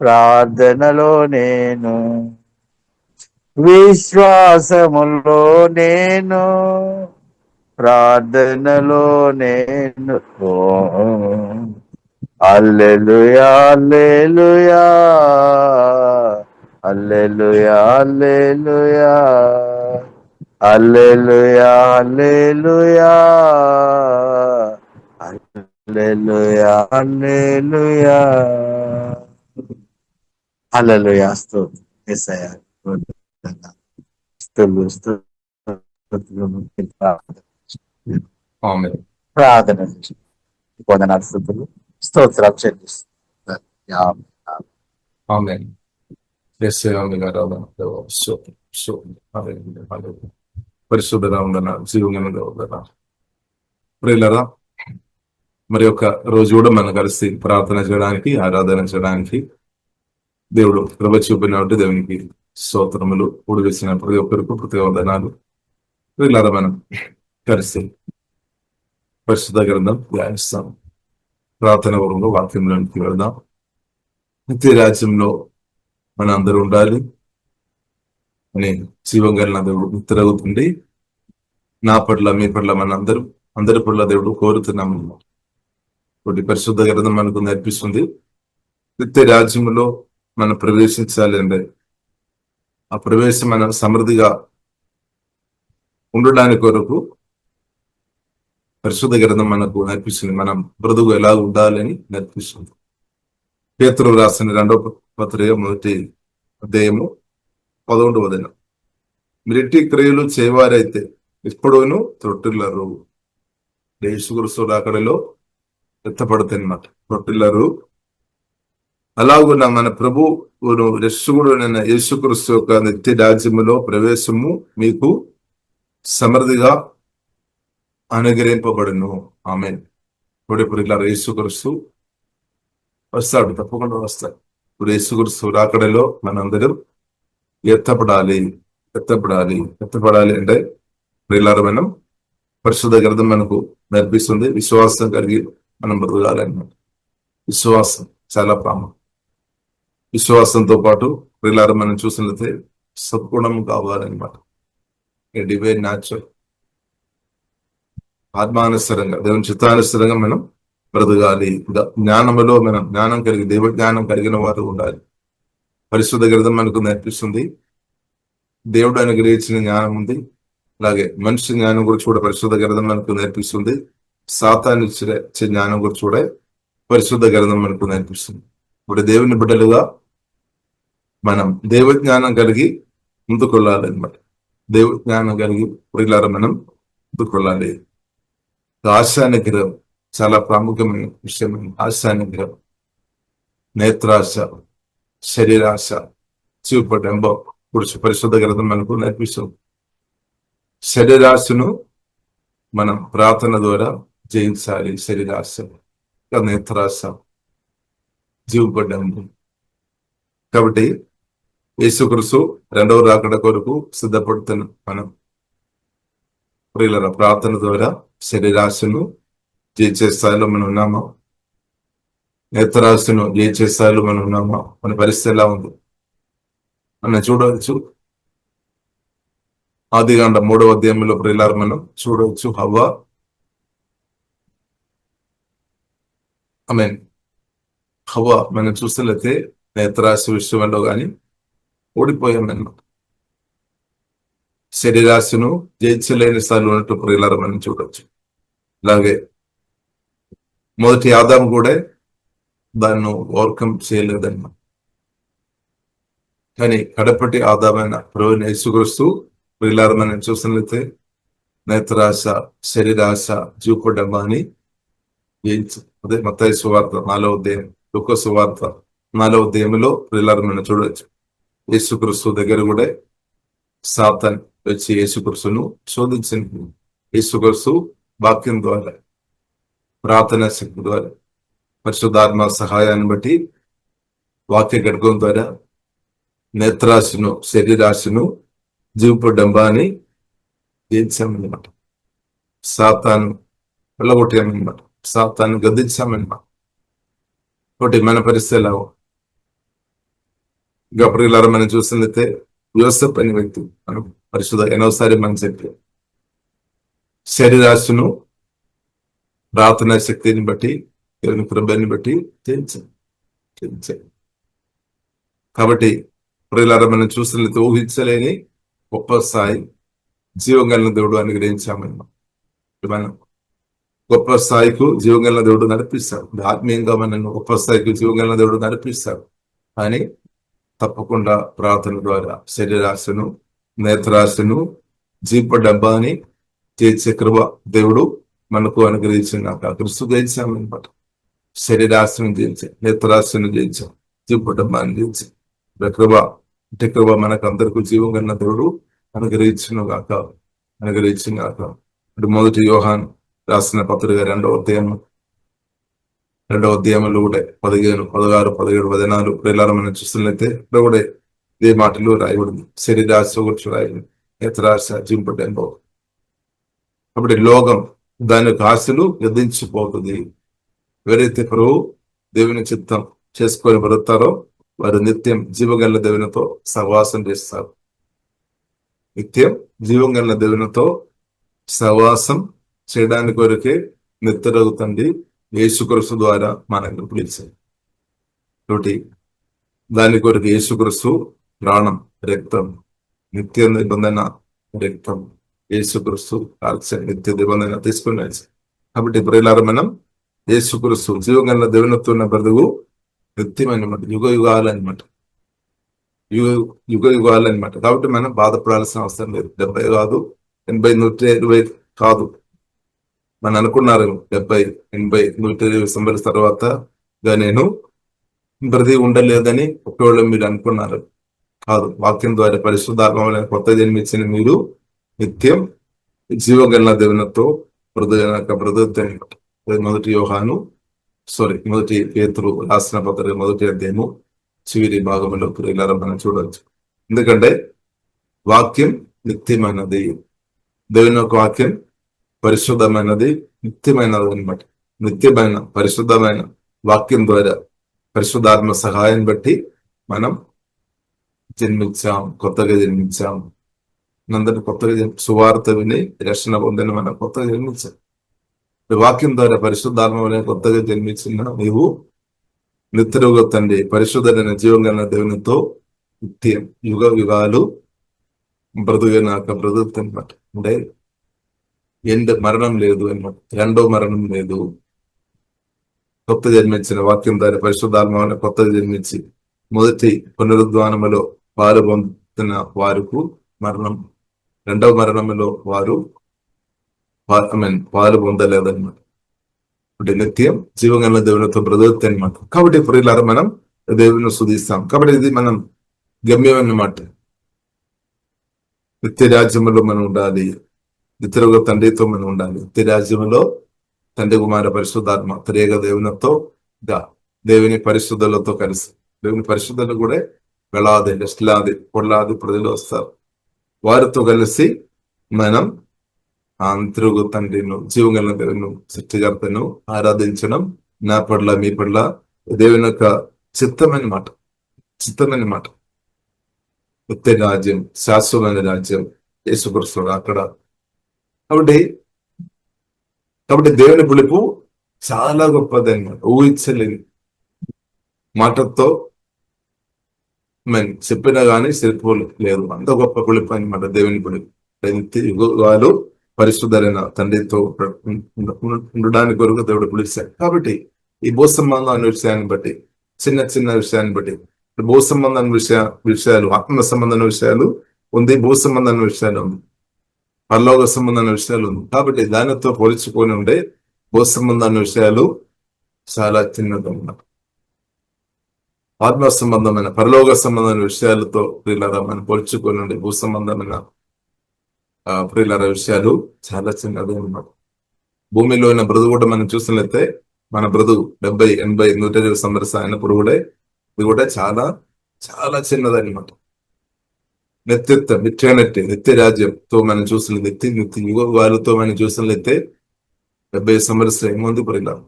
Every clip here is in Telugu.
ప్రార్థనలో నేను, విశ్వాసములో నేను, ప్రార్థనలో నేను. హల్లెలూయా హల్లెలూయా హల్లెలూయా హల్లెలూయా హల్లెలూయా హల్లెలూయా హల్లెలూయా హల్లెలూయా హల్లెలూయా. స్తోత్రం యేసయ్యా. స్తుతులు స్తుతులు ఆమేన్. ప్రార్థన వందనాలు స్తుతులు స్తోత్రాలు చెల్లిస్తున్నాను. ఆమేన్. యేసయ్యా మీకు ఆరాధన దేవా. స్తోత్రం స్తోత్రం. హల్లెలూయా హల్లెలూయా. పరిశుద్ధ నామమున జీవమున్న దేవా. ప్రియులారా, మరి ఒక రోజు కూడా మనం కలిసి ప్రార్థన చేయడానికి, ఆరాధన చేయడానికి దేవుడు కృప చూపినట్టు దేవునికి స్తోత్రములు. కూడి వేసిన ప్రతి ఒక్కరికి ప్రతి వందనాలు. ప్రియులారా, మనం కలిసి పరిశుద్ధ గ్రంథం ధ్యానిస్తాం. ప్రార్థన వరంలో వాక్యంలోనికి వెళ్దాం. నిత్య రాజ్యంలో మన అందరూ ఉండాలి అని జీవం కలిగిన దేవుడు ఉత్తరవుతుంది. నా పట్ల మీ పట్ల మన అందరి పట్ల దేవుడు కోరుతున్నాము. ఒకటి పరిశుద్ధ గ్రంథం మనకు నేర్పిస్తుంది. నిత్య రాజ్యంలో మనం ప్రవేశించాలి అంటే ఆ ప్రవేశం మనం సమృద్ధిగా ఉండడానికి కొరకు పరిశుద్ధ గ్రంథం మనకు నేర్పిస్తుంది. మనం బ్రతుకు ఎలా ఉండాలని నేర్పిస్తుంది. పేతురు రాసిన 2వ పత్రిక 1వ అధ్యాయము 11వ వచనం. మిరిటి క్రియలు చేయవారైతే ఎప్పుడూను తొట్టిల్లరు. యేసుక్రీస్తు రాకడలో ఎత్తపడుతున్నమాట తొట్టిల్లరు. అలాగున్న మన ప్రభువును రక్షకుడైన యేసుక్రీస్తు యొక్క నిత్య రాజ్యములో ప్రవేశము మీకు సమృద్ధిగా అనుగ్రహింపబడును. ఆమేన్. ఇప్పుడు ఇలా యేసుక్రీస్తు వస్తాడు, తప్పకుండా వస్తాడు. ఇప్పుడు యేసుక్రీస్తు రాకడలో మనందరం ఎత్తపడాలి అంటే ప్రియులారా, మనం పరిశుద్ధ గ్రంథం మనకు నేర్పిస్తుంది. విశ్వాసం కలిగి మనం బ్రతకాలి అన్నమాట. విశ్వాసం చాలా ప్రాముఖ్యం. విశ్వాసంతో పాటు ప్రియులారా, మనం చూసినట్లయితే సద్గుణం కావాలన్నమాట. డివైన్ న్యాచురల్, ఆత్మానుసరంగా దేవుని చిత్తానుసరంగా మనం బ్రతకాలి. జ్ఞానములో మనం జ్ఞానం కలిగి దైవ జ్ఞానం కలిగిన వారు ఉండాలి. పరిశుద్ధ గ్రంథం మనకు నేర్పిస్తుంది. దేవుడు అనుగ్రహించిన జ్ఞానం ఉంది, అలాగే మనిషి జ్ఞానం గురించి కూడా పరిశుద్ధ గ్రంథం మనకు నేర్పిస్తుంది. సాతాను ఇచ్చే జ్ఞానం గురించి కూడా పరిశుద్ధ గ్రంథం మనకు నేర్పిస్తుంది. ఇప్పుడు దేవుని బిడ్డలుగా మనం దైవ జ్ఞానం కలిగి ముందుకొల్లాలి అనమాట. దైవ జ్ఞానం కలిగి ప్రియులారా మనం ముందుకొల్లాలి. ఆశానిగ్రహం చాలా ప్రాముఖ్యమైన విషయం. ఆశానిగ్రహం, నేత్రాశ, శరీరాశ, చూపడంబం గురించి పరిశుద్ధ గ్రంథం మనకు నేర్పిస్తుంది. శరీరాశను మనం ప్రార్థన ద్వారా జయించాలి. శరీరాశ, నేత్రాశ, జీవపడంబం. కాబట్టి యేసుక్రీస్తు 2వ రాకడ కొరకు సిద్ధపడుతున్న మనం ప్రియులారా ప్రార్థన ద్వారా శరీరాశను జయించే స్థాయిలో మనం ఉన్నామా? నేత్రాశను జయించే స్థాయిలో మనం ఉన్నామా? మన పరిస్థితి ఎలా ఉంది మనం చూడవచ్చు. ఆదికాండం 3వ అధ్యాయంలో ప్రియులారా మనం చూడవచ్చు. హవ్వ మనం చూసినట్లయితే నేత్రాశ విషయంలో కానీ ఓడిపోయామన్నమాట. శరీరాశను జయించలేని స్థాయిలో ఉన్నట్టు ప్రియులారా మనం చూడవచ్చు. అలాగే మొదటి ఆదాము కూడా దాన్ని ఓవర్కమ్ చేయలేదన్నమాట. కానీ కడపటి ఆదామైన ప్రభువైన యేసుక్రీస్తు ప్రియులారా మనం చూసినట్లయితే నేత్రాశ, శరీరాశ, చూపడమ్మ అని జయించు. అదే మత్తయి సువార్త 4వ అధ్యాయం, లూకా సువార్త 4వ అధ్యాయంలో ప్రియులారా మనం చూడవచ్చు. యేసుక్రీస్తు దగ్గర కూడా సాతాను వచ్చి యేసుక్రీస్తును శోధించింది. యేసుక్రీస్తు వాక్యం ద్వారా, ప్రార్థనా శక్తి ద్వారా, పరిశుద్ధాత్మ సహాయాన్ని బట్టి వాక్య ఖడ్గం ద్వారా నేత్రాశను, శరీరాశను, జీవపు డంబాన్ని జయించామన్నమాట. సాతాను వెళ్ళగొట్టామన్నమాట. సాతాను గద్దించామన్నమాట. ఒకటి మన పరిస్థితి ఎలా ఇంకా ప్రియులారా మనం చూసినట్లయితే యోసేపు అనే వ్యక్తి మనం పరిశుద్ధ ఎన్నోసారి మనం చెప్పి శరీరాశను ప్రార్థన శక్తిని బట్టి దేవుని కృపని బట్టి జయించాడు. కాబట్టి ప్రియులారా మనం చూసినట్లయితే ఊహించలేని గొప్ప స్థాయి జీవం కలిగిన దేవుడు అనుగ్రహించామని మనం గొప్ప స్థాయికు జీవం కలిగిన దేవుడు నడిపిస్తాడు. ఆత్మీయంగా మనల్ని గొప్ప స్థాయికి జీవం కలిగిన దేవుడు నడిపిస్తాడు. కానీ తప్పకుండా ప్రార్థన ద్వారా శరీరాశను నేత్రాశను జీప డబ్బాని తీర్చే కృప దేవుడు మనకు అనుగ్రహించినాక క్రిస్తు జయించామన్నమాట. శరీరాశను జయించాం, నేత్రాశను జయించాం, జీప డబ్బాని జయించాం. కృప అంటే కృప మనకు అందరికీ జీవం కన్నా దేవుడు అనుగ్రహించినగాక. మొదటి యోహాను రాసిన పత్రిక 2వ అధ్యాయంలో కూడా 15, 16, 17, 14 ప్రియులారా మనం చూస్తున్నట్లయితే ఇక్కడ కూడా ఇదే మాటలు రాయబడింది. శరీరాశ గురించి రాయబడింది, నేత్రాశ జింపటెంబో. కాబట్టి లోకం దాని యొక్క ఆశలు గద్దించిపోతుంది. ఎవరైతే ప్రభు దేవుని చిత్తం చేసుకొని బ్రతారో వారు నిత్యం జీవగల దేవునితో సహవాసం చేస్తారు. నిత్యం జీవగల దేవునితో సహవాసం చేయడానికి కొరకే నిద్రగుతండి యేసుక్రీస్తు ద్వారా మనకు పిలిచారు. కాబట్టి దాని కొరకు యేసుక్రీస్తు ప్రాణం, రక్తం, నిత్య నిబంధన రక్తం యేసుక్రీస్తు నిత్య నిబంధన తీసుకుని. కాబట్టి ప్రియులారా మనం యేసుక్రీస్తు జీవగల దేవునితో ఉన్న బ్రతుకు నిత్యమైనమాట, యుగ యుగాలన్నమాట. కాబట్టి మనం బాధపడాల్సిన అవసరం లేదు. 70 కాదు, 80, 120 కాదు. మనం అనుకున్నారు 70, 80, 120 సంవత్సరాల తర్వాత నేను బ్రతికి ఉండలేదని ఒకవేళ మీరు అనుకున్నారు. కాదు, వాక్యం ద్వారా పరిశుద్ధాత్మ కొత్త జన్మించిన మీరు నిత్యం జీవగల దేవునితో మొదటి పేతురు రాసిన పత్రిక 1వ అధ్యాయము చివరి భాగంలో ప్రియులారా మనం చూడవచ్చు. ఎందుకంటే వాక్యం నిత్యమైనది, దేవుని యొక్క వాక్యం పరిశుద్ధమైనది, నిత్యమైనది అనమాట. నిత్యమైన పరిశుద్ధమైన వాక్యం ద్వారా పరిశుద్ధాత్మ సహాయం బట్టి మనం జన్మించాం, కొత్తగా జన్మించాం. అందరినీ కొత్తగా సువార్త విని రక్షణ పొందని మనం కొత్తగా జన్మించాం. వాక్యం ద్వారా పరిశుద్ధాత్మ కొత్తగా జన్మించిన నీవు నిత్యరుగ తండ్రి పరిశుద్ధమైన జీవం కలిగిన దేవునితో నిత్యం యుగ యుగాలు బ్రతుకుతానమాట. అంటే మరణం లేదు అన్నమాట, రెండో మరణం లేదు. కొత్త జన్మించిన వాక్యం ద్వారా పరిశుద్ధాత్మ కొత్తగా జన్మించి మొదటి పునరుద్ధానములో పాలు పొందుతున్న వారికి మరణం, రెండవ మరణంలో వారు పాలు పొందలేదన్నమాట. అంటే నిత్యం జీవగల దేవునితో బ్రతుకుతాయి అన్నమాట. కాబట్టి ప్రియులారా మనం దేవుని స్తుతిస్తాం. కాబట్టి ఇది మనం గమ్యం అన్నమాట. నిత్య రాజ్యంలో మనం ఉండాలి, నిత్యరుగ తండ్రితో మనం ఉండాలి. నిత్య రాజ్యంలో తండ్రి కుమార పరిశుద్ధాత్మ త్రియేక దేవునితో దేవుని పరిశుద్ధులతో కలిసి, దేవుని పరిశుద్ధులు కూడా వేలాది లక్షలాది కొల్లాది ప్రజలు వస్తారు. వారితో కలిసి మనం అంతరుగు తండ్రిను జీవగల దేవుని సృష్టికర్తను ఆరాధించడం నా పట్ల మీ పట్ల దేవుని యొక్క చిత్తమైన మాట. నిత్య రాజ్యం, శాశ్వతమైన రాజ్యం యేసుక్రీస్తు అక్కడ. కాబట్టి దేవుని పిలుపు చాలా గొప్పది అన్నమాట, ఊహించలేని మాటతో చెప్పినా కానీ సరిపోలేదు, అంత గొప్ప పిలుపు అనమాట దేవుని పిలుపు. నిత్య యుగాలు పరిశుద్ధమైన తండ్రితో ఉండడానికి కొరకు దేవుడు పిలిచాడు. కాబట్టి ఈ భూ సంబంధం అనే విషయాన్ని బట్టి, చిన్న విషయాన్ని బట్టి, భూ సంబంధం విషయాలు, ఆత్మ సంబంధమైన విషయాలు ఉంది, భూ సంబంధమైన విషయాలు ఉంది, పరలోక సంబంధమైన విషయాలు ఉంది. కాబట్టి దానితో పోల్చుకొని ఉండే భూ సంబంధమైన విషయాలు చాలా చిన్నది అన్నమాట. ఆత్మ సంబంధమైన పరలోక సంబంధమైన విషయాలతో ప్రియులారా మనం పోల్చుకొని ఉండే భూ సంబంధమైన ప్రియులారా విషయాలు చాలా చిన్నది అన్నమాట. భూమిలో ఉన్న బ్రతుకు కూడా మనం చూసినట్లయితే మన బ్రతుకు 70, 80, 120 సంవత్సరాలు అయినప్పుడు కూడా ఇది కూడా చాలా చాలా చిన్నది అనమాట. నిత్య రాజ్యంతో మనం చూసిన నిత్య యుగ వారితో మనం చూసినట్లయితే 70 సంవత్సరాలు ఏముంది ప్రియులారా.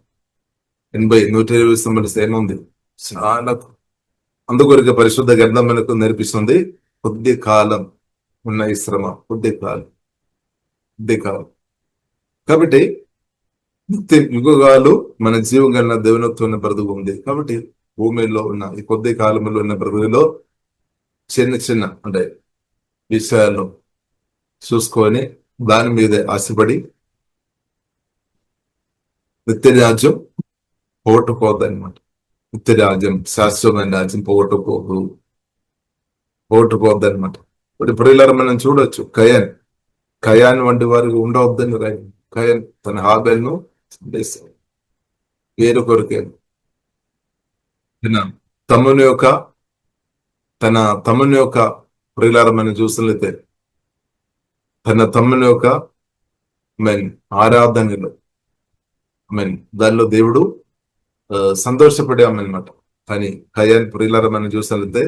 120 సేన ఉంది. చాలా అందుకొరకు పరిశుద్ధ గ్రంథం మనకు నేర్పిస్తుంది, కొద్ది కాలం ఉన్న ఈ శ్రమ, కొద్ది కాలం. కాబట్టి నిత్య యుగాలు మన జీవం కలిగిన దేవునితో బ్రతుకు ఉంది. కాబట్టి భూమిలో ఉన్న ఈ కొద్ది కాలంలో ఉన్న బ్రతుకులో చిన్న అంటే విషయాలు చూసుకొని దాని మీదే ఆశపడి నిత్యరాజ్యం పోగొట్టుకోవద్దనమాట. నిత్యరాజ్యం, శాశ్వతమైన రాజ్యం పోగొట్టుకోవద్దనమాట. ఇప్పుడు ఇలా మనం చూడొచ్చు, కయాన్ వంటి వారికి ఉండవద్దని కయాన్ తన హాబెల్ను చంపేశాడు. వేరు కొరికే తన తమ్ముని యొక్క ప్రియులారా మనం చూసినట్లయితే తన తమ్ముని యొక్క ఆరాధనలో దానిలో దేవుడు సంతోషపడామన్నమాట. కానీ కయాన్ ప్రియులారా మనం చూసినట్లయితే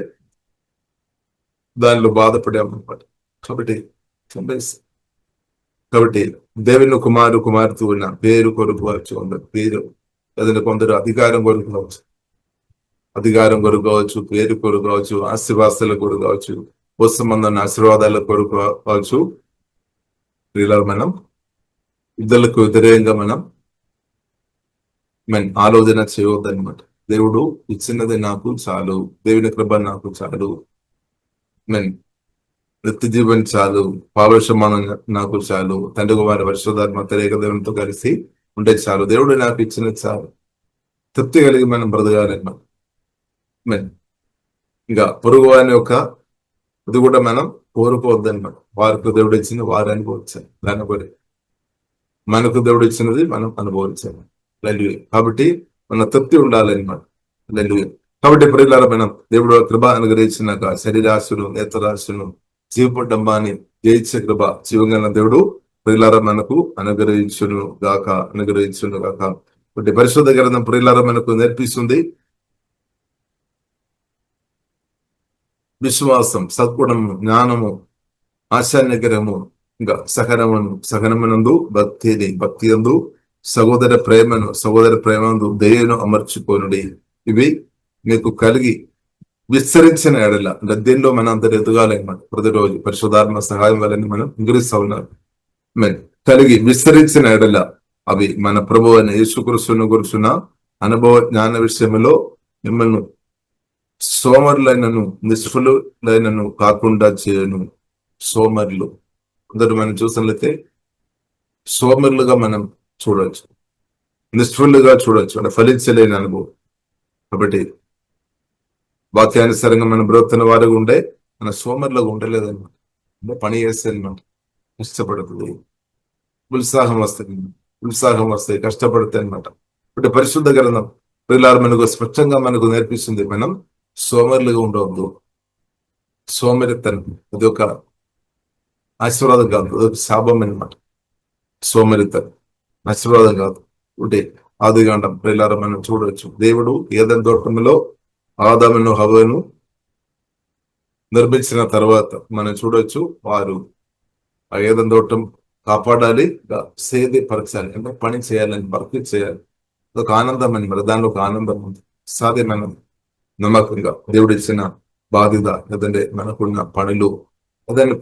దానిలో బాధపడామన్నమాట. కాబట్టి దేవుని కుమార్తె ఉన్న పేరు కొరకు పేరు లేదంటే కొందరు అధికారం కొరకు కావచ్చు, పేరు కొరకు కావచ్చు, ఆశీర్వాదాల కొరకు కావచ్చు, సంబంధమైన ఆశీర్వాదాల కొరకు కావచ్చు, మనం ఇద్దరికి వ్యతిరేకంగా మనం ఆలోచన చేయవద్దనమాట. దేవుడు ఇచ్చినది నాకు చాలు, దేవుని కృప నాకు చాలు, నిత్య జీవన్ చాలు, పాపక్షమానం నాకు చాలు, తండ్రి వారి పరిశుద్ధాత్మ త్రియేక దేవునితో కలిసి ఉంటే చాలు, దేవుడు నాకు ఇచ్చినది చాలు, తృప్తి కలిగి మనం బ్రతకాలన్నమాట. ఇంకా పొరుగు వారి యొక్క ఇది కూడా మనం కోరుకోవద్దనమాట. వారికి దేవుడు ఇచ్చింది వారు అనుభవించాలి, దాని కూడా మనకు దేవుడు ఇచ్చినది మనం అనుభవించాలి. కాబట్టి మన తృప్తి ఉండాలన్నమాట. కాబట్టి ప్రియులారా, మనం దేవుడు కృప అనుగ్రహించినాక శరీరాశులు, నేత్రరాశులు, జీవపడ్డంబాన్ని జయించే కృప జీవంగా దేవుడు ప్రియులారా మనకు అనుగ్రహించును గాక. కాబట్టి పరిశుద్ధ గ్రంథం ప్రియులారా మనకు నేర్పిస్తుంది విశ్వాసం, సద్గుణము, జ్ఞానము, ఆశానిగ్రహము, ఇంకా సహనమునందు భక్తి యందు సహోదర ప్రేమందు దయను అమర్చుకోనుడి. ఇవి మీకు కలిగి విస్తరించిన ఎడల, గద్దెల్లో మన అంత ఎదుగాలన్నమాట. ప్రతిరోజు పరిశుద్ధాత్మ సహాయం వల్ల మనం ఇంగ్రీస్తా ఉన్నారు. కలిగి విస్తరించిన ఎడల అవి మన ప్రభు అయిన యేసుక్రీస్తును గురించిన అనుభవ జ్ఞాన విషయంలో మిమ్మల్ని సోమరులైనను నిష్ఫలులైనను కాకుండా చేయను. సోమరులు అందరూ మనం చూసినట్లయితే సోమరులుగా మనం చూడవచ్చు, నిష్ఫలుగా చూడవచ్చు, అంటే ఫలించలేని అనుభవం. కాబట్టి వాక్యానుసారంగా మనం బ్రతున్న వారిగా ఉండే మన సోమరులుగా ఉండలేదన్నమాట. అంటే పని చేస్తే అనమాట కష్టపడుతుంది, ఉత్సాహం వస్తాయి, కష్టపడితే అనమాట. అంటే పరిశుద్ధ గ్రంథం ప్రియులారా మనకు స్పష్టంగా మనకు నేర్పిస్తుంది, మనం సోమరులుగా ఉండవద్దు. సోమరితనం అది ఒక ఆశీర్వాదం కాదు, అదొక శాపం అనమాట. సోమరితనం ఆశీర్వాదం కాదు. అంటే ఆదికాండం ప్రియులారా మనం చూడవచ్చు, దేవుడు ఏదైనా తోటంలో ఆదామును హవ్వను నిర్మించిన తర్వాత మనం చూడొచ్చు, వారు ఆ ఏదైనా తోటం కాపాడాలి, సేది పరచాలి, అంటే పని చేయాలని, వర్క్ చేయాలి. ఒక ఆనందం అని, మరి దానిలో ఒక ఆనందం ఉంది, సాధ్యమైన నమ్మకంగా దేవుడు ఇచ్చిన బాధ్యత, లేదంటే మనకున్న పనులు అదని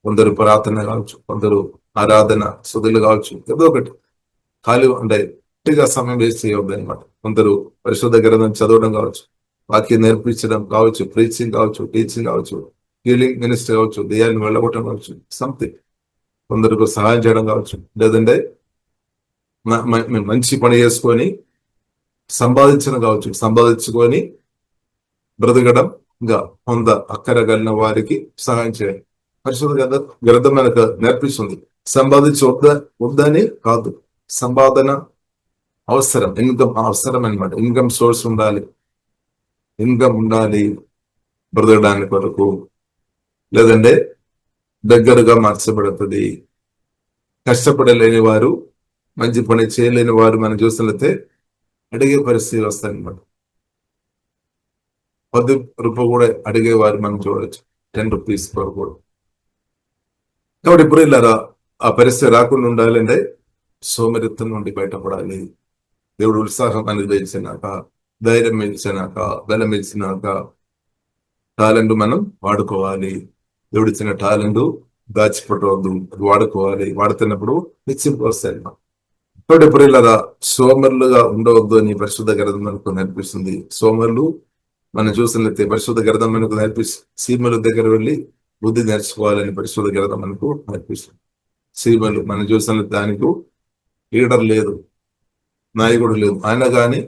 కొందరు ప్రార్థన కావచ్చు, కొందరు ఆరాధన సుధులు కావచ్చు, ఏదో ఒకటి ఖాళీ అంటే గట్టిగా సమయం వేస్ట్ చేయవద్దు అనమాట. కొందరు పరిశుద్ధ గ్రంథం చదవడం కావచ్చు, వాక్యం నేర్పించడం కావచ్చు, ప్రీచింగ్ కావచ్చు, టీచింగ్ కావచ్చు, హీలింగ్ మినిస్టర్ కావచ్చు, దెయ్యాన్ని వెళ్ళగొట్టడం కావచ్చు, సంథింగ్. కొందరికి సహాయం చేయడం కావచ్చు, లేదంటే మంచి పని చేసుకొని సంపాదించడం కావచ్చు, సంపాదించుకొని బ్రతకడం, ఇంకా అక్కర కలిగిన వారికి సహాయం చేయాలి. పరిశుద్ధ గ్రంథం మనకు నేర్పిస్తుంది. వద్దని కాదు, సంపాదన అవసరం, ఇన్కమ్ అవసరం అనమాట. ఇన్కమ్ సోర్స్ ఉండాలి, బ్రతకడానికి వరకు, లేదంటే దగ్గరగా మార్చబడుతుంది. కష్టపడలేని వారు, మంచి పని చేయలేని వారు మనం చూసినట్లయితే అడిగే పరిస్థితి వస్తాయన్నమాట. 10 రూపాయలు కూడా అడిగేవారు మనం చూడవచ్చు, 10 రూపీస్ కూడా. కాబట్టి ఇప్పుడు ఇలా ఆ పరిస్థితి రాకుండా ఉండాలంటే సోమరిత్వం నుండి బయటపడాలి. దేవుడు ఉత్సాహం అనుగ్రహించినాక, ధైర్యం ఇచ్చినాక, బలం ఇచ్చినాక టాలెంట్ మనం వాడుకోవాలి. దేవుడు ఇచ్చిన టాలెంట్ దాచిపెట్టవద్దు, అది వాడుకోవాలి. వాడుతున్నప్పుడు నిశ్చింపు వస్తాయి. కాబట్టి ప్రియులారా, సోమరులుగా ఉండవద్దు అని పరిశుద్ధ గ్రంథం మనకు నేర్పిస్తుంది. సోమరులు మనం చూసినట్లయితే పరిశుద్ధ గ్రంథం మనకు నేర్పిస్తుంది. సీమల దగ్గర వెళ్ళి బుద్ధి నేర్చుకోవాలని పరిశుద్ధ గ్రంథం మనకు నేర్పిస్తుంది. సీమలు మనం చూసిన దానికి లీడర్ లేదు, నాయకుడు లేదు, ఆయన గాని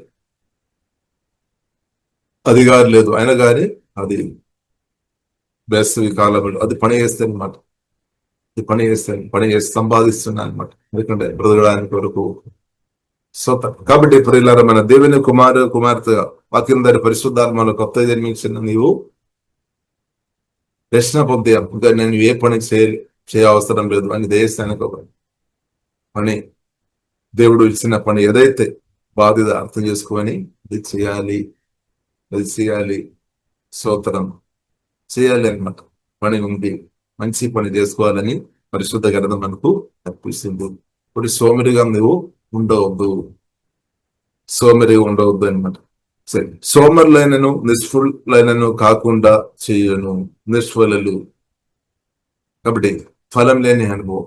అధికారి లేదు, ఆయన గాని అది వేసవి కాలంలో అది పని చేస్తే అనమాట. ఇది పని చేసి సంపాదిస్తున్నా అనమాట. ఎందుకంటే బ్రతకడానికి వరకు. సో కాబట్టి ప్రియులారా, మన దేవుని కుమార్తెగా వాక్యం దారి పరిశుద్ధాత్మలో కొత్త జన్మించిన నీవు రక్షణ పొందే ఇంకా నేను ఏ పని చేయ అవసరం లేదు అని దేశానికి ఒక పని, దేవుడు ఇచ్చిన పని ఏదైతే బాధ్యత అర్థం చేసుకొని అది చేయాలి. స్తోత్రం చేయాలి అన్నమాట. పని ఉంది, మంచి పని చేసుకోవాలని పరిశుద్ధ గ్రంథం మనకు అనిపిస్తుంది. ఇప్పుడు సోమరిగా నువ్వు ఉండవద్దు అనమాట. సరే, సోమరులైనను నిష్ఫులైనను కాకుండా చేయను. నిష్ఫలలు కాబట్టి ఫలం లేని అనుభవం,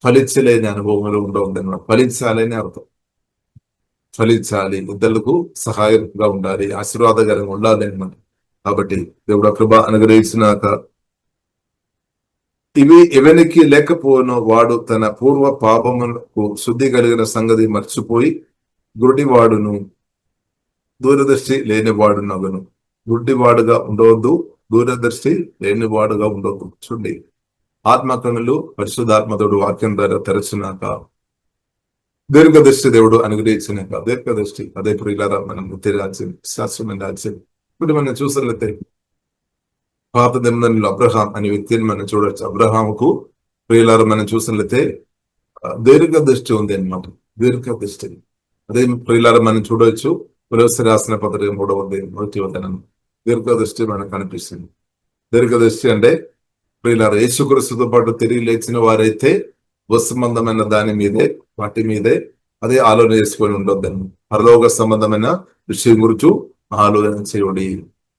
ఫలించలేని అనుభవంలో ఉండవద్దు అనమాట. ఫలించాలని అర్థం. ఫలించాలి, ఇద్దరులకు సహాయంగా ఉండాలి, ఆశీర్వాదకరంగా ఉండాలి అనమాట. కాబట్టి దేవుడు కృప అనుగ్రహించినాక ఇవి ఎవరికి లేకపోను వాడు తన పూర్వ పాపములకు శుద్ధి కలిగిన సంగతి మర్చిపోయి గుడ్డివాడును దూరదృష్టి లేనివాడునగును. గుడ్డివాడుగా ఉండవద్దు, దూరదృష్టి లేనివాడుగా ఉండవద్దు. చూడండి, ఆత్మకనులు పరిశుద్ధాత్మతుడు వాక్యం ద్వారా తెరచినాక దీర్ఘదృష్టి దేవుడు అనుగ్రహించినాక దీర్ఘదృష్టి అదే ప్రియులారా మనం రాజ్యం, శాస్త్రమైన రాజ్యం. ఇప్పుడు మనం చూసినట్లయితే పాత నిబంధనలో అబ్రహాం అనే వ్యక్తిని మనం చూడొచ్చు. అబ్రహాముకు ప్రియులారా మనం చూసినట్లయితే దీర్ఘదృష్టి ఉంది అనమాట. దీర్ఘదృష్టి అదే ప్రియులారా మనం చూడవచ్చు. పులస్తి రాసిన పత్రిక 3వ వచనం దీర్ఘదృష్టి మనకు కనిపిస్తుంది. దీర్ఘదృష్టి అంటే ప్రియులారా యేసుక్రీస్తుతో పాటు తిరిగి లేచిన వారైతే సంబంధమైన వాటి మీదే అదే ఆలోచన చేసుకొని ఉండొద్దని, పరలోక సంబంధమైన విషయం గురించి ఆలోచన చేయండి.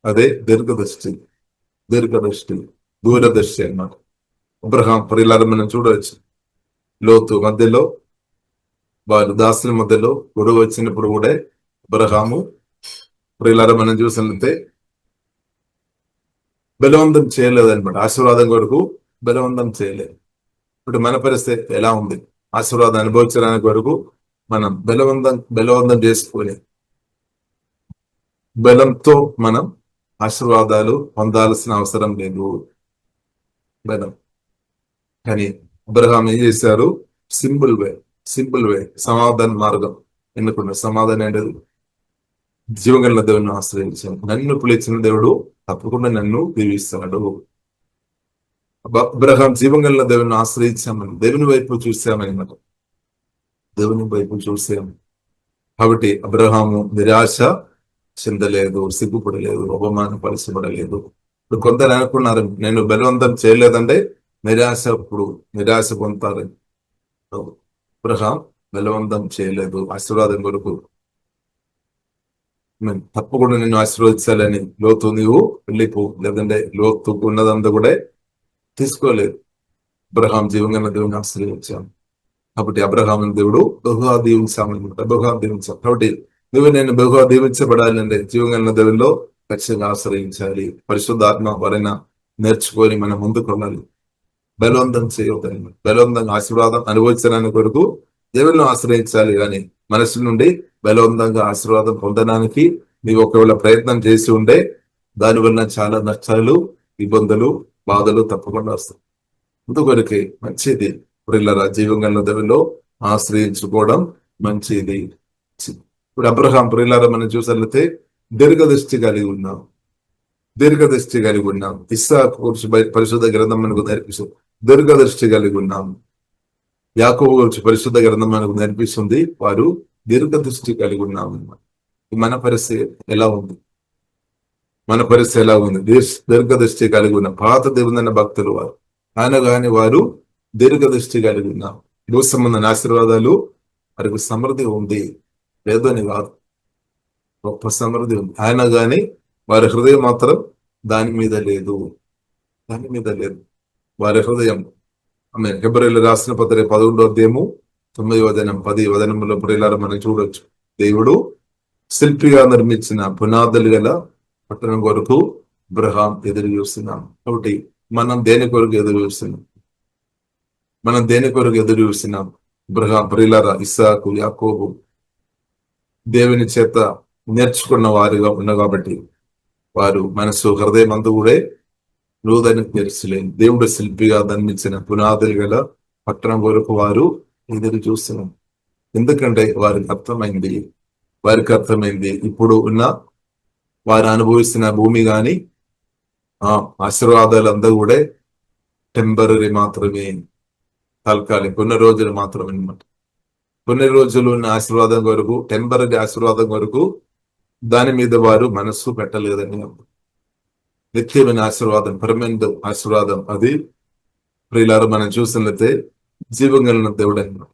అదే దీర్ఘదృష్టి, దూరదృష్టి అన్నమాట. అబ్రహాం ప్రియులారా మనం చూడవచ్చు. లోతు మధ్యలో, వారు దాసుల మధ్యలో గొడవ వచ్చినప్పుడు కూడా అబ్రహాము ప్రియులారా మనం చూసినట్లయితే బలవంతం చేయలేదన్నమాట. ఆశీర్వాదం కొరకు బలవంతం చేయలేదు. ఇప్పుడు మన పరిస్థితి ఎలా ఉంది? ఆశీర్వాదం అనుభవించడానికి వరకు మనం బలవంతం చేసుకొని బలంతో మనం ఆశీర్వాదాలు పొందాల్సిన అవసరం లేదు. బలం కానీ అబ్రహాం ఏం చేశారు? సింపుల్ వే సమాధాన మార్గం ఎన్నుకున్నారు. సమాధానం ఏంటది? జీవగల దేవుని ఆశ్రయించాను. నన్ను పిలిచిన దేవుడు తప్పకుండా నన్ను దీవిస్తాడు. అబ్రహాం జీవగల దేవుని ఆశ్రయించామని, దేవుని వైపు చూసామన్నమాట. దేవుని వైపు చూసాము కాబట్టి అబ్రహాము నిరాశ చెందలేదు, సిగ్గుపడలేదు, అవమానపరచబడలేదు. ఇప్పుడు కొందరు అనుకున్నారు నేను బలవంతం చేయలేదంటే నిరాశ పొందుతారని. అబ్రహాం బలవంతం చేయలేదు. ఆశీర్వాదం కొరకు తప్పకుండా నిన్ను ఆశీర్వదించాలని లోతు నీవు వెళ్ళిపో, లేదంటే లోతు ఉన్నదంతా కూడా తీసుకోలేదు. అబ్రహాం జీవంగా దేవుని ఆశ్రయించాను కాబట్టి అబ్రహాం దేవుడు బహుగా దీవించాం. కాబట్టి నువ్వు నేను బహుగా దీవించబడాలంటే జీవంగా దేవుల్లో ఖచ్చితంగా ఆశ్రయించాలి. పరిశుద్ధాత్మ వలన నేర్చుకొని మనం ముందుకు వెళ్ళాలి. బలవంతం చేయవద్దని, బలవంతంగా ఆశీర్వాదం అనుభవించడానికి కొరకు దేవుళ్ళను ఆశ్రయించాలి. కానీ మనసు నుండి బలవంతంగా ఆశీర్వాదం పొందడానికి నీవు ఒకవేళ ప్రయత్నం చేసి ఉంటే దానివల్ల చాలా నష్టాలు, ఇబ్బందులు, బాధలు తప్పకుండా వస్తాయి. అందుకొరకే మంచిది ప్రియులారా జీవంగా దేవుల్లో ఆశ్రయించుకోవడం మంచిది. ఇప్పుడు అబ్రహాం ప్రియులారా మనం చూసినట్లయితే దీర్ఘదృష్టి కలిగి ఉన్నాం. ఇస్సాకు గురించి పరిశుద్ధ గ్రంథం మనకు నేర్పిస్తుంది. దీర్ఘదృష్టి కలిగి ఉన్నాం. యాకోబు గురించి పరిశుద్ధ గ్రంథం మనకు నేర్పిస్తుంది. వారు దీర్ఘదృష్టి కలిగి ఉన్నాం. మన పరిస్థితి ఎలా ఉంది? దీర్ఘదృష్టి కలిగి ఉన్న పాత దేవుని భక్తులు వారు. ఆయన వారు దీర్ఘదృష్టి కలిగి ఉన్నాం. భూ సంబంధ ఆశీర్వాదాలు వారికి సమృద్ధి ఉంది. లేదు అని కాదు, గొప్ప సమృద్ధి ఉంది. ఆయన గాని వారి హృదయం మాత్రం దాని మీద లేదు, దాని మీద లేదు వారి హృదయం. ఆమె హెబ్రీయులకు రాసిన పత్రిక 11వ అధ్యాయము 9వ వచనం 10వ వచనంలో ప్రియులారా మనం చూడొచ్చు. దేవుడు శిల్పిగా నిర్మించిన పునాదులు గల పట్టణం కొరకు అబ్రహాం ఎదురు చూస్తున్నాం. కాబట్టి మనం దేని కొరకు ఎదురు చూస్తున్నాం? మనం దేని కొరకు ఎదురు చూస్తున్నాం? అబ్రహాం, ప్రియులారా, ఇస్సాకు, యాకోబు దేవుని చేత నేర్చుకున్న వారుగా ఉన్న కాబట్టి వారు మనసు హృదయం అందు కూడా లోదైన తెలుసులేని దేవుడు శిల్పిగా నిర్మించిన పునాదులు గల పట్టణం కొరకు వారు ఎదురు చూస్తున్నాం. ఎందుకంటే వారికి అర్థమైంది ఇప్పుడు ఉన్న వారు అనుభవిస్తున్న భూమి గాని ఆశీర్వాదాలు అందరూ కూడా టెంపరీ మాత్రమే, తాత్కాలిక, కొన్ని రోజులు మాత్రమే అనమాట. కొన్ని రోజులు ఉన్న ఆశీర్వాదం వరకు, టెంపరీ ఆశీర్వాదం వరకు దాని మీద వారు మనస్సు పెట్టలేదని. నిత్యమైన ఆశీర్వాదం, పరమెందు ఆశీర్వాదం, అది ప్రియులారా మనం చూసినట్లయితే జీవం కలిగిన దేవుడు అన్నమాట.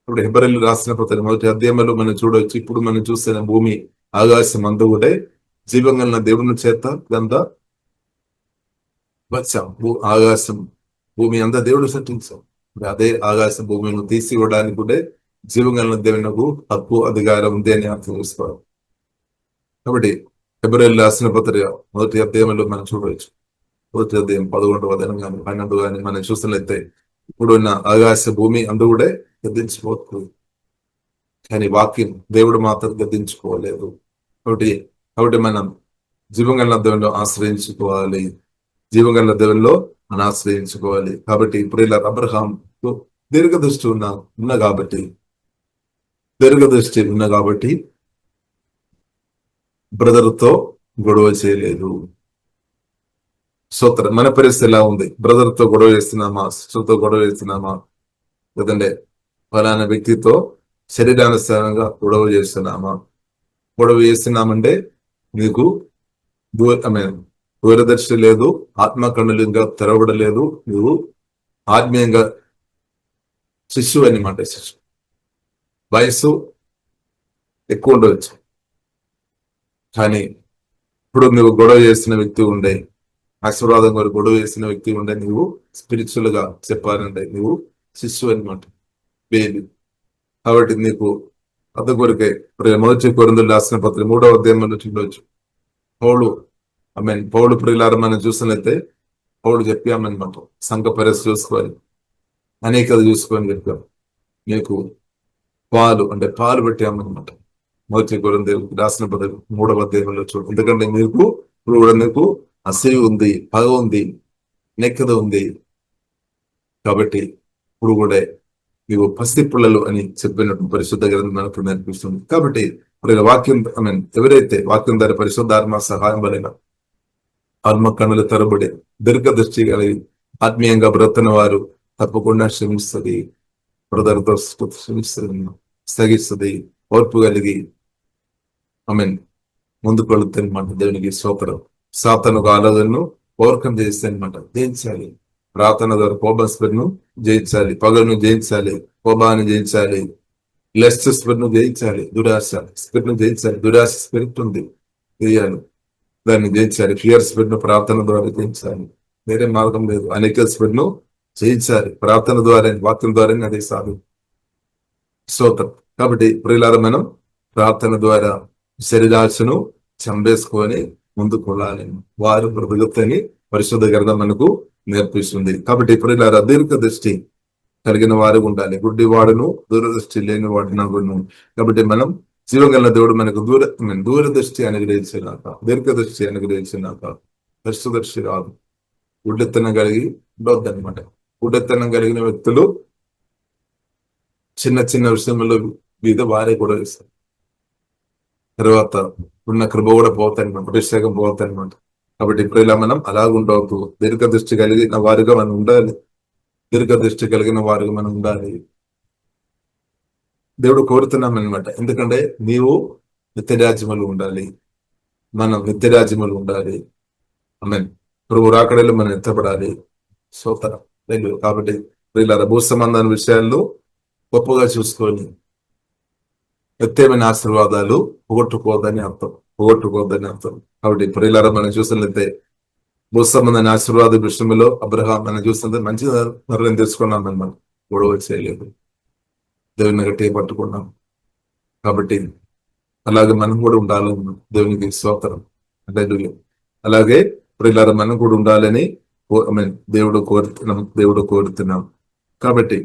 ఇప్పుడు హెబ్రీయులకు రాసిన పత్రిక 1వ అధ్యాయంలో మనం చూడవచ్చు. ఇప్పుడు మనం చూస్తున్న భూమి ఆకాశం అందు కూడా జీవం కలిగిన దేవుని చేత ఇదంతా వచ్చాం. ఆకాశం భూమి అంతా దేవుడు సృష్టించాం. అదే ఆకాశం భూమిని తీసివ్వడానికి కూడా జీవం కలిగిన దేవునికి హక్కు, అధికారం ఉంది అని అర్థం చేసుకోవాలి. కాబట్టి హెబ్రీయులకు రాసిన పత్రిక 1వ అధ్యాయంలో మనం చూడవచ్చు. 1వ అధ్యాయం 11వ వచనం కానీ 12 కానీ మనం చూసినట్లయితే ఇప్పుడున్న ఆకాశ భూమి అందు కూడా గద్దించిపోతుంది, కానీ వాక్యం దేవుడు మాత్రం గద్దించుకోలేదు. కాబట్టి మనం జీవంగల దేవుల్లో ఆశ్రయించుకోవాలి, జీవంగల దేవుల్లో మనం ఆశ్రయించుకోవాలి. కాబట్టి ఇప్పుడు ఇలా అబ్రహాం దీర్ఘదృష్టి ఉన్న కాబట్టి బ్రదర్తో గొడవ చేయలేదు. సోత్ర మన పరిస్థితి ఎలా ఉంది? బ్రదర్తో గొడవ చేస్తున్నామా, సిస్టర్తో గొడవ చేస్తున్నామా, లేదంటే ఫలానా వ్యక్తితో శరీరానుసారంగా గొడవ చేస్తున్నామా? గొడవ చేస్తున్నామంటే నీకు దూరదర్శి లేదు, ఆత్మ కన్నులు ఇంకా తెరవడలేదు, నువ్వు ఆత్మీయంగా శిశువు అనమాట. శిశువు వయసు ఎక్కువ ఉండవచ్చు, కానీ ఇప్పుడు నువ్వు గొడవ చేస్తున్న వ్యక్తి ఉండే, ఆశీర్వాదం కొరకు గొడవ చేసిన వ్యక్తి ఉండే, నువ్వు స్పిరిచువల్ గా చెప్పాలంటే నువ్వు శిశువు అనమాట, బేబీ. కాబట్టి నీకు అద కొరకే 1 కొరింథీయులకు రాసిన పత్రిక 3వ అధ్యాయంలో చూడవచ్చు. పౌలు ప్రియులారా మనం చూసినట్లయితే పౌలు చెప్పామన్నమాట, సంఘ పరిస్థితి చూసుకోవాలి, అనేకది చూసుకొని చెప్పాం. నీకు పాలు పెట్టామన్నమాట. 1 కొరింథీయులకు రాసిన పత్రిక 3వ అధ్యాయంలో చూడు. ఎందుకంటే నీకు అసూయ ఉంది, పగ ఉంది, నెక్కద ఉంది. కాబట్టి ఇప్పుడు కూడా నీవు పసి పిల్లలు అని చెప్పినట్టు పరిశుద్ధ గ్రంథం మనకు నేర్పిస్తుంది. కాబట్టి వాక్యం ఎవరైతే వాక్యం ద్వారా పరిశుద్ధాత్మ సహాయం వలన ఆత్మ కన్నుల తరబడి దీర్ఘదృష్టి కలిగి ఆత్మీయంగా బ్రతున్న వారు తప్పకుండా క్షమిస్తుంది, బ్రదర్తో క్షమిస్తుంది, స్థగిస్తుంది, ఓర్పు కలిగి ముందుకు వెళుతుంది అనమాట. దేవునికి స్తోత్రం. సాతానుకు ఆలోచనను ఓవర్కమ్ చేస్తే అనమాట, జయించాలి. ప్రార్థన ద్వారా కోపం స్పిరిట్ ను జయించాలి, పగను జయించాలి, కోపాన్ని జయించాలి, లెస్ట్ స్పిరిట్ ను జయించాలి, దురాశ స్పిరిట్ ను జయించాలి. దురాశ స్పిరిట్ ఉంది, చేయాలి, దాన్ని జయించాలి. ఫియర్ స్పిరిట్ ను ప్రార్థన ద్వారా జయించాలి, వేరే మార్గం లేదు. అనేక స్పిరిట్ ను జయించాలి ప్రార్థన ద్వారా, వాక్యం ద్వారా. అదే సాధు స్తోత్రం. కాబట్టి ప్రియులారా మనం ప్రార్థన ద్వారా శరీరాశను చంపేసుకొని ముందుకు వెళ్ళాలి. వారు బ్రతుకుతని పరిశుద్ధ గ్రంథం మనకు నేర్పిస్తుంది. కాబట్టి ప్రియులారా దీర్ఘదృష్టి కలిగిన వారు ఉండాలి. గుడ్డి వాడును దూరదృష్టి లేని వాడును. కాబట్టి మనం జీవగల దేవుడు మనకు దూరదృష్టి అనుగ్రహించినాక, దీర్ఘదృష్టి అనుగ్రహించినాక దర్శదృష్టి రాదు. గుడ్డెత్తనం కలిగి ఉండొద్దనమాట. గుడ్డెత్తనం కలిగిన వ్యక్తులు చిన్న చిన్న విషయంలో మీద వారే కూడా ఇస్తారు. తర్వాత ఉన్న కృప కూడా పోతాయన్నమాట, అభిషేకం పోతాయన్నమాట. కాబట్టి ఇప్పుడు ఇలా మనం అలాగుండవద్దు. దీర్ఘదృష్టి కలిగిన వారుగా మనం ఉండాలి. దీర్ఘదృష్టి కలిగిన వారుగా మనం ఉండాలి. దేవుడు కోరుతున్నాం అనమాట. ఎందుకంటే నీవు నిత్యరాజ్యములు ఉండాలి, మనం నిత్యరాజ్యములు ఉండాలి. ప్రభు రాకడలో మనం ఎత్తపడాలి. సోతరం. కాబట్టి భూ సంబంధాల విషయాల్లో గొప్పగా చూసుకొని నిత్యమైన ఆశీర్వాదాలు పోగొట్టుకోవద్దని అర్థం. కాబట్టి ప్రియులారా, మనం చూసినట్లయితే భూ సంబంధమైన ఆశీర్వాద విషయంలో అబ్రహాం మనం చూసినంత మంచి నిర్ణయం తీసుకున్నాం. మనం గొడవ చేయలేదు, దేవుని గట్టిగా పట్టుకున్నాం. కాబట్టి అలాగే మనం కూడా ఉండాలని దేవునికి స్తోత్రం. అంటే అలాగే ప్రియులారా, మనం కూడా ఉండాలని దేవుడు కోరుతున్నాం. కాబట్టి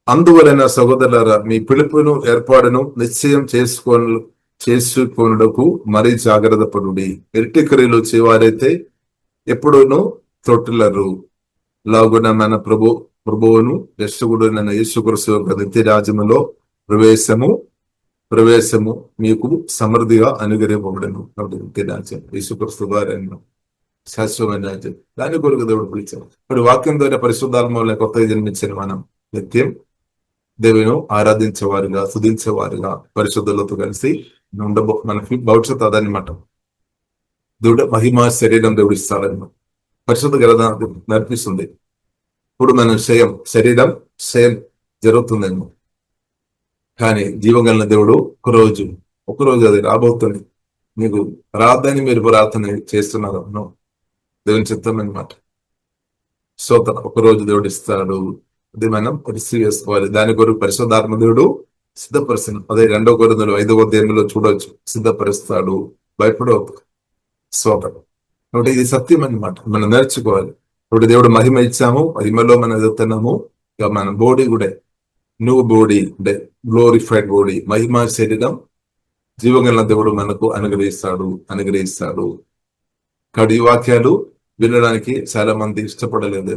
అందువలన సహోదరులారా, మీ పిలుపును ఏర్పాటును నిశ్చయం చేసుకొనుటకు మరీ జాగ్రత్త పడుడి. ఎట్టి క్రియలు చేయవారైతే ఎప్పుడూనూ తొట్టిల్లరు. లాగున మన ప్రభువును రక్షకుడైన యేసుక్రీస్తు యొక్క నిత్య రాజ్యములో ప్రవేశము మీకు సమృద్ధిగా అనుగ్రహింపబడను. కాబట్టి నిత్య రాజ్యం యేసుక్రీస్తు ద్వారా శాశ్వతమైన రాజ్యం, దాని కొరకు దేవుడు పిలిచాం. ఇప్పుడు వాక్యం ద్వారా పరిశుద్ధాత్మలో కొత్తగా జన్మించిన మనం నిత్యం దేవుని ఆరాధించేవారుగా, స్తుతించేవారుగా పరిశుద్ధులతో కలిసి మనకి భవిష్యత్తు అదనమాట. దేవుడు మహిమ శరీరం దేవుడు ఇస్తాడన్నమాట. పరిశుద్ధ గ్రంథం నడిపిస్తుంది. ఇప్పుడు మనం శరీరం జరుగుతుందేమో, కానీ జీవగలన దేవుడు ఒకరోజు అది రాబోతుంది. మీకు రాదని మీరు ప్రార్థన చేస్తున్నారు, దేవుని చిత్తం అనమాట. ఒకరోజు దేవుడు ఇస్తాడు, అది మనం రిసీవ్ చేసుకోవాలి. దాని కొరకు పరిశుద్ధాత్మ దేవుడు సిద్ధపరుస్తాడు. అదే 2 కొరింథీయులు 5వ అధ్యాయంలో చూడవచ్చు, సిద్ధపరుస్తాడు, భయపడవద్దు. కాబట్టి ఇది సత్యం అన్నమాట, మనం నేర్చుకోవాలి. ఇప్పుడు దేవుడు మహిమ ఇచ్చాము, మహిమలో మనం ఎదుగుతున్నాము. ఇక మన బాడీ కూడా న్యూ బాడీ, అంటే గ్లోరిఫైడ్ బాడీ, మహిమ శరీరం జీవగల దేవుడు మనకు అనుగ్రహిస్తాడు. కాబట్టి ఈ వాక్యాలు వినడానికి చాలా మంది ఇష్టపడలేదు,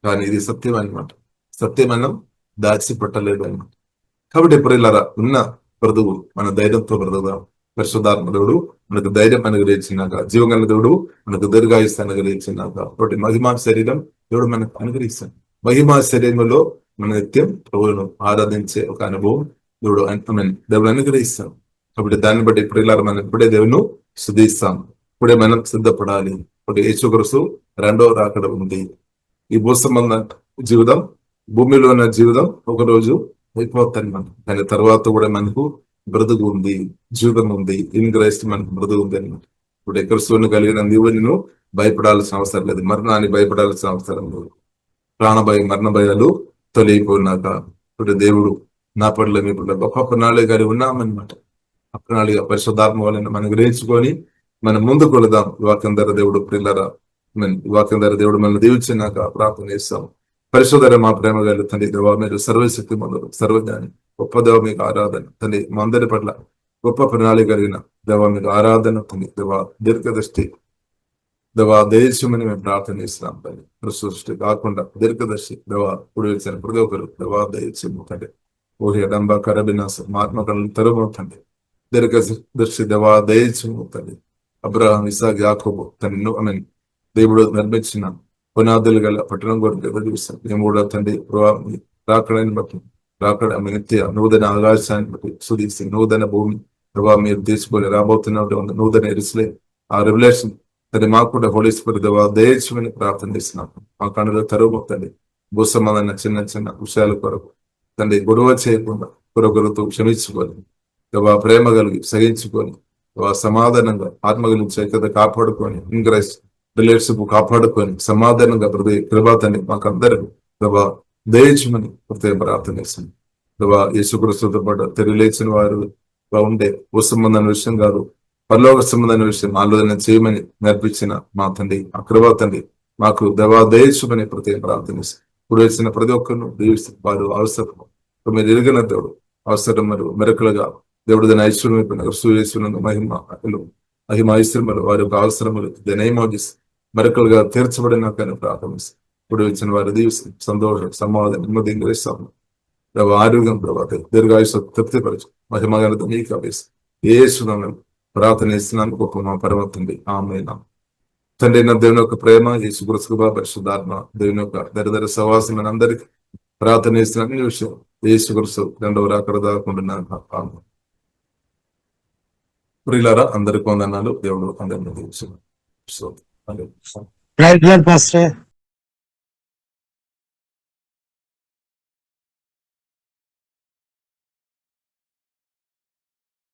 కానీ ఇది సత్యం అన్నమాట. సత్యం మనం దాచిపెట్టలేదు అన్నమాట. కాబట్టి ప్రియులారా, ఉన్న బ్రతుకు మన ధైర్యంతో బ్రతుకుదాం. పరిశుద్ధాత్మ దేవుడు మనకు ధైర్యం అనుగ్రహించినాక, జీవగల దేవుడు మనకు దీర్ఘాయుస్సు అనుగ్రహించినాక, కాబట్టి మహిమా శరీరం దేవుడు మనకు అనుగ్రహిస్తాడు. మహిమా శరీరంలో మన నిత్యం ప్రభువును ఆరాధించే ఒక అనుభవం దేవుడు అనుగ్రహిస్తాం. కాబట్టి దాన్ని బట్టి ప్రియులారా, మనం ఇప్పుడే దేవుని స్తుతిస్తాం. ఇప్పుడే మనం సిద్ధపడాలి. ఇప్పుడు యేసుక్రీస్తు 2వ రాకడ ఉంది. ఈ భూ సంబంధ జీవితం, భూమిలో ఉన్న జీవితం ఒకరోజు అయిపోతాను మనం, దాని తర్వాత కూడా మనకు బ్రతుకు ఉంది, జీవితం ఉంది, ఇన్ క్రైస్ట్ మనకు బ్రతుకు ఉంది అనమాట. ఇప్పుడు క్రీస్తువుని కలిగిన నీవు నేను భయపడాల్సిన అవసరం లేదు, మరణాన్ని భయపడాల్సిన అవసరం లేదు. ప్రాణభయం, మరణ భయాలు తొలగిపోయినాక ఇప్పుడు దేవుడు నా పట్ల మీ పట్ల గొప్ప ప్రణాళిక ఉన్నామన్నమాట. ఆ ప్రణాళిక పరిశుద్ధాత్మ వలన మనం గ్రహించుకొని మనం ముందుకు వెళదాం. వాక్యం ద్వారా దేవుడు ప్రియులారా, వాక్యం ద్వారా దేవుడు మనల్ని దీవించినాక ప్రార్థన చేస్తాం. పరిశుద్ధ మా ప్రేమ గల తండ్రి దేవా, మీరు సర్వశక్తి మందులు, సర్వజ్ఞాని, గొప్ప దేవ, మీకు ఆరాధన తండ్రి. మా అందరి పట్ల గొప్ప ప్రణాళిక కలిగిన దేవా, మీకు ఆరాధన తండ్రి. దేవా, దీర్ఘదృష్టి దేవా దేశమని మేము ప్రార్థన చేస్తున్నాం తండ్రి. సృష్టి కాకుండా దీర్ఘదర్శి దేవా ఇప్పుడు వేసిన ప్రతి ఒక్కరు దేవా దయచేము తండ్రి. ఊహి డంబ కరబినాస ఆత్మకలను తెరవతండి. దీర్ఘదర్శి దేవా దయచేము తండ్రి. అబ్రహాం, ఇసాక్, యాకోబు తండ్రి దేవుడు నిర్మించిన పునాదులు గల పట్టణం కొరకు ఎదురు చూస్తాం. మేము కూడా తండ్రి రాకడాన్ని బట్టి, రాకడ నిత్య నూతన ఆకాశాన్ని బట్టి సుదీసి నూతన భూమి ప్రభావ మీరు తీసుకొని రాబోతున్న నూతన ఎరుసలే ఆ రెవల్యూషన్ తండ్రి మాకు కూడా హోలీ స్పిరిట్ దేవా దయచేయమని ప్రార్థన చేస్తున్నాం. మా కనులు తరువు తండ్రి. భూ సంబంధమైన చిన్న చిన్న విషయాల కొరకు తండ్రి గొడవ చేయకుండా కొరకొరతో క్షమించుకొని దేవా ప్రేమ కలిగి సహించుకొని దేవా సమాధానంగా ఆత్మగలిగి చైతన్యత కాపాడుకొని ఇంగ్రెస్ రిలేషన్షిప్ కాపాడుకొని సమాధానంగా కృపాతని మాకు అందరూ ప్రభా దయచేయమని ప్రత్యేక ప్రార్థన చేస్తుంది. ప్రభా యేసుక్రీస్తుతో పాటు తెలియలేచిన వారు ఉండే భూ సంబంధమైన విషయం కాదు, పరలోక సంబంధమైన విషయం ఆలోచన చేయమని నేర్పించిన మా తండ్రి, ఆ కృపా తండ్రి మాకు దేవా దయచేయమని ప్రత్యేక ప్రార్థన చేస్తుంది. ఇప్పుడు వేసిన ప్రతి ఒక్కరిను దీవిస్తే వారు అవసరం మీరు ఎరిగిన దేవుడు అవసరం మెరకులుగా దేవుడు దాని ఐశ్వర్యం మహిమ ఐశ్వర్యములు వారి యొక్క అవసరములు దయమోజిస్ మెరకులుగా తీర్చబడిన కానీ ప్రార్థనిస్తాం. ఇప్పుడు వచ్చిన వారు దీవిస్తాం. సంతోషం, సమాధానం, నెమ్మది గ్రహిస్తాము. ఆరోగ్యం ప్రభావ దీర్ఘాయుష తృప్తిపరచు మహిమగలతో నీకు అభ్యసం ఏసునామం ప్రార్థన ఇస్తున్నాను గొప్ప మా పరమతండి. ఆమేన్. తండ్రి నా దేవుని యొక్క ప్రేమ, యేసుక్రీస్తు కృప, పరిశుద్ధాత్మ దేవుని యొక్క దరిదర సహవాసం అందరికీ ప్రార్థన ఇస్తున్నాను. ఈ విషయం యేసుక్రీస్తు 2వ రాకడ దాకుంటున్నాను. ప్రియులారా, అందరికీ వందనాలు. దేవుడు అందరినీ దీవించును. Praise Lord pastor.